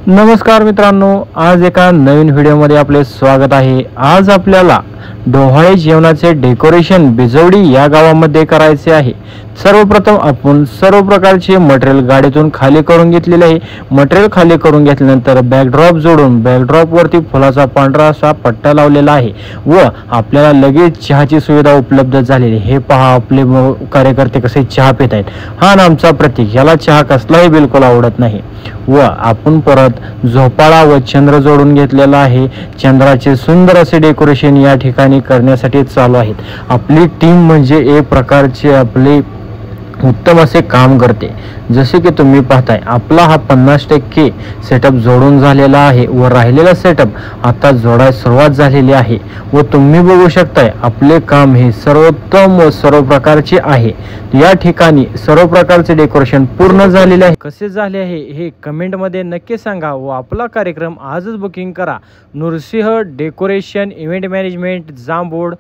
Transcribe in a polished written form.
नमस्कार मित्रांनो, आज एका नवीन व्हिडिओमध्ये आपले स्वागत आहे। आज आपल्याला डोहाळे जेवणाचे डेकोरेशन बिजवडी या गावामध्ये करायचे आहे। सर्वप्रथम आपण सर्व प्रकारचे मटेरियल गाडीतून खाली करून घेतलेले आहे। मटेरियल खाली करून घेतल्यानंतर बॅकड्रॉप जोडून बॅकड्रॉप वरती फुलाचा पांढरा असा पट्टा लावलेला आहे व आपल्याला लगेच चहाची सुविधा उपलब्ध झालेली आहे। हे पहा, आपले कार्यकर्ते कसे चहा पित आहेत। हा नामचा प्रतीक, याला चहा कसलाही बिलकुल आवडत नाही। व आपण परत झोपाळा व चंद्र जोडून घेतलेला आहे। चंद्राचे सुंदर असे डेकोरेशन या ठिकाणी करण्यासाठी चालू आहेत। आपली टीम म्हणजे एक प्रकारचे आपले उत्तम असे काम करते। जसे की तुम्ही पाहताय, आपला हा 50% सेटअप जोडून झालेला आहे व राहिलेला सेटअप आता जोडायला सुरुवात झालेली आहे व तुम्ही बघू शकताय आपले काम हे सर्वोत्तम व सर्व प्रकारचे आहे। या ठिकाणी सर्व प्रकारचे डेकोरेशन पूर्ण झालेले आहे। कसे झाले आहे हे कमेंट मध्ये नक्की सांगा व आपला कार्यक्रम आजच बुकिंग करा। नृसिंह डेकोरेशन इव्हेंट मॅनेजमेंट, जांभूळ,